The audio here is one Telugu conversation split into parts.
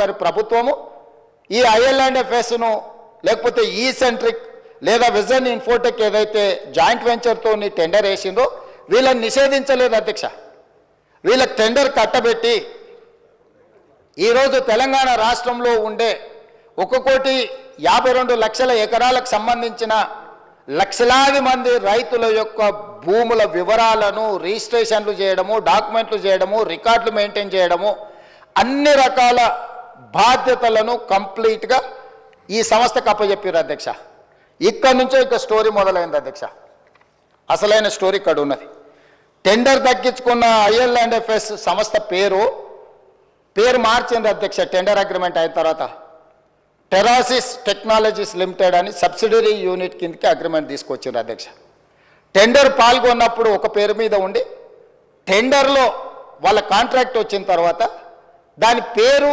గారి ప్రభుత్వము ఈ ఐఎల్ఎండ్ఎఫ్ఎస్ను లేకపోతే ఈ సెంట్రిక్ లేదా విజన్ ఇన్ఫోటెక్ ఏదైతే జాయింట్ వెంచర్తో టెండర్ వేసిందో వీళ్ళని నిషేధించలేదు అధ్యక్ష. వీళ్ళకి టెండర్ కట్టబెట్టి ఈరోజు తెలంగాణ రాష్ట్రంలో ఉండే 1,52,00,000 ఎకరాలకు సంబంధించిన లక్షలాది మంది రైతుల యొక్క భూముల వివరాలను రిజిస్ట్రేషన్లు చేయడము, డాక్యుమెంట్లు చేయడము, రికార్డులు మెయింటైన్ చేయడము, అన్ని రకాల బాధ్యతలను కంప్లీట్గా ఈ సంస్థకు అప్పచెప్పారు అధ్యక్ష. ఇక్కడ నుంచే ఇక స్టోరీ మొదలైంది అధ్యక్ష. అసలైన స్టోరీ ఇక్కడ ఉన్నది. టెండర్ దక్కించుకున్న ఐఎల్ఎండ్ఎఫ్ఎస్ సంస్థ పేరు మార్చింది అధ్యక్ష. టెండర్ అగ్రిమెంట్ అయిన తర్వాత టెరాసిస్ టెక్నాలజీస్ లిమిటెడ్ అని సబ్సిడరీ యూనిట్ కిందకి అగ్రిమెంట్ తీసుకొచ్చారు అధ్యక్ష. టెండర్ పాల్గొన్నప్పుడు ఒక పేరు మీద ఉండి టెండర్లో వాళ్ళ కాంట్రాక్ట్ వచ్చిన తర్వాత దాని పేరు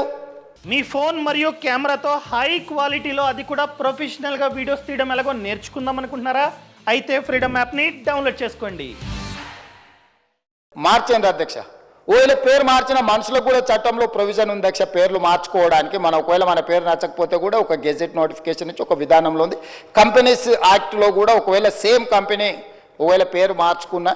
మీ ఫోన్ మరియు కెమెరాతో హై క్వాలిటీలో అది కూడా ప్రొఫెషనల్గా వీడియోస్ తీయడం ఎలాగో నేర్చుకుందాం అనుకుంటున్నారా? అయితే ఫ్రీడమ్ యాప్ని డౌన్లోడ్ చేసుకోండి. మార్చండి అధ్యక్ష. ఒకవేళ పేరు మార్చిన మనుషులకు కూడా చట్టంలో ప్రొవిజన్ ఉంది అధ్యక్ష పేర్లు మార్చుకోవడానికి. ఒకవేళ మన పేరు నచ్చకపోతే కూడా ఒక గెజెట్ నోటిఫికేషన్ ఇచ్చి ఒక విధానంలో ఉంది. కంపెనీస్ యాక్ట్లో కూడా ఒకవేళ సేమ్ కంపెనీ ఒకవేళ పేరు మార్చుకున్నా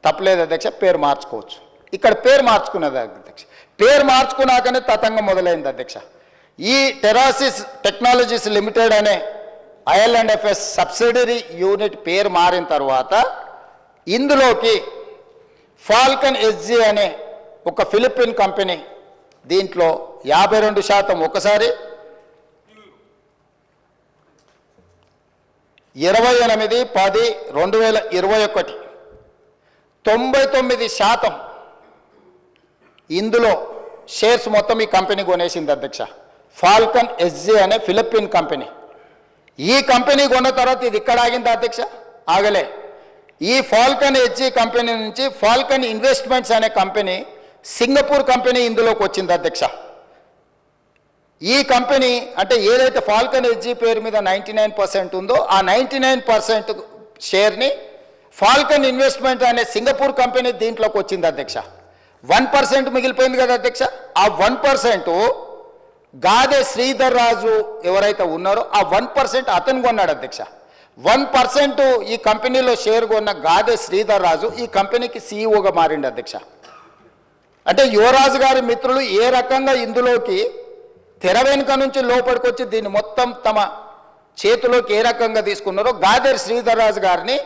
తప్పలేదు అధ్యక్ష, పేరు మార్చుకోవచ్చు. ఇక్కడ పేరు మార్చుకున్నది అధ్యక్ష. పేరు మార్చుకున్నాకనే తతంగం మొదలైంది అధ్యక్ష. ఈ టెరాసిస్ టెక్నాలజీస్ లిమిటెడ్ అనే ఐఎల్ఎండ్ఎఫ్ఎస్ సబ్సిడరీ యూనిట్ పేరు మారిన తర్వాత ఇందులోకి ఫాల్కన్ ఎస్జీ అనే ఒక ఫిలిపిన్ కంపెనీ దీంట్లో 52% ఒకసారి 28/10/2021 99% ఇందులో షేర్స్ మొత్తం ఈ కంపెనీ కొనేసింది అధ్యక్ష. ఫాల్కన్ ఎస్జీ అనే ఫిలిపిన్ కంపెనీ. ఈ కంపెనీ కొన్న తర్వాత ఇది ఇక్కడ ఆగింది అధ్యక్ష, ఆగలే. ఈ ఫాల్కన్ ఎస్జీ కంపెనీ నుంచి ఫాల్కన్ ఇన్వెస్ట్మెంట్స్ అనే కంపెనీ సింగపూర్ కంపెనీ ఇందులోకి వచ్చింది అధ్యక్ష. ఈ కంపెనీ అంటే ఏదైతే ఫాల్కన్ ఎస్జీ పేరు మీద 99% ఉందో ఆ 99% షేర్ని ఫాల్కన్ ఇన్వెస్ట్మెంట్ అనే సింగపూర్ కంపెనీ దీంట్లోకి వచ్చింది అధ్యక్ష. 1% మిగిలిపోయింది కదా అధ్యక్ష. ఆ 1% గాదే శ్రీధర్ రాజు ఎవరైతే ఉన్నారో ఆ 1% అతను కొన్నాడు అధ్యక్ష. 1% ఈ కంపెనీలో షేర్ కొన్న గాదే శ్రీధర్ రాజు ఈ కంపెనీకి సీఈఓగా మారిండు అధ్యక్ష. అంటే యువరాజు గారి మిత్రులు ఏ రకంగా ఇందులోకి తెర వెనుక నుంచి లోపలికొచ్చి దీన్ని మొత్తం తమ చేతిలోకి ఏ రకంగా తీసుకున్నారో గాదే శ్రీధర్ రాజు గారిని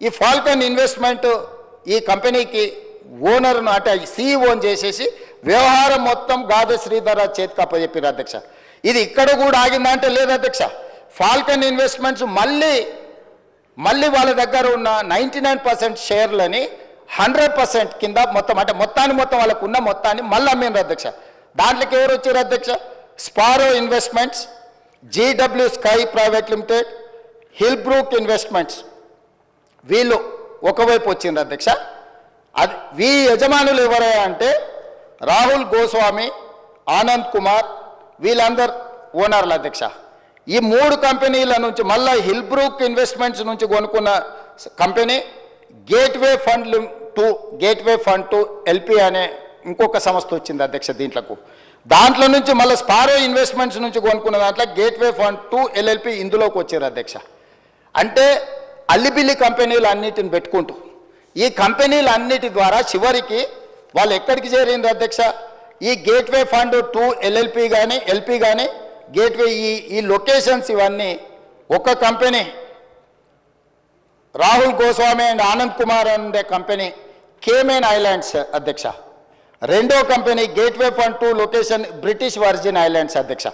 ఈ ఫాల్కన్ ఇన్వెస్ట్మెంట్ ఈ కంపెనీకి ఓనర్ను అంటే సీఈఓని చేసేసి వ్యవహారం మొత్తం గాదే శ్రీధర్ రాజు చేతికి అప్పచెప్పారు అధ్యక్ష. ఇది ఇక్కడ కూడా ఆగిందా అంటే లేదు అధ్యక్ష. ఫాల్కన్ ఇన్వెస్ట్మెంట్స్ మళ్ళీ వాళ్ళ దగ్గర ఉన్న 99% షేర్లని 100% కింద మొత్తం అంటే మొత్తం వాళ్ళకు ఉన్న మొత్తాన్ని మళ్ళీ అమ్మినారు అధ్యక్ష. దాంట్లోకి ఎవరు వచ్చారు అధ్యక్ష? Sparrow Investments, GW Sky Private Limited, Hillbrook Investments వీళ్ళు ఒకవైపు వచ్చిండ్రు అధ్యక్ష. అది వీ యజమానులు ఎవరయ్యా అంటే రాహుల్ గోస్వామి, ఆనంద్ కుమార్ వీళ్ళందరు ఓనర్లు అధ్యక్ష. ఈ 3 కంపెనీల నుంచి మళ్ళీ హిల్బ్రూక్ ఇన్వెస్ట్మెంట్స్ నుంచి కొనుక్కున్న company gateway fund to LP అనే ఇంకొక సంస్థ వచ్చింది అధ్యక్ష. దాంట్లో నుంచి మళ్ళీ స్పారో ఇన్వెస్ట్మెంట్స్ నుంచి కొనుక్కున్న దాంట్లో గేట్వే ఫండ్ టు ఎల్ఎల్పి ఇందులోకి వచ్చారు అధ్యక్ష. అంటే అల్లిబిల్లి కంపెనీలు అన్నిటిని పెట్టుకుంటూ ఈ కంపెనీలన్నిటి ద్వారా చివరికి వాళ్ళు ఎక్కడికి చేరింది అధ్యక్ష? ఈ గేట్వే ఫండ్ టు ఎల్ఎల్పి కానీ ఎల్పి కానీ గేట్వే ఈ లొకేషన్స్ ఇవన్నీ ఒక కంపెనీ రాహుల్ గోస్వామి అండ్ ఆనంద్ కుమార్ అనే కంపెనీ కేమెన్ ఐలాండ్స్ అధ్యక్ష. రెండో company gateway fund to location British virgin islands అధ్యక్ష.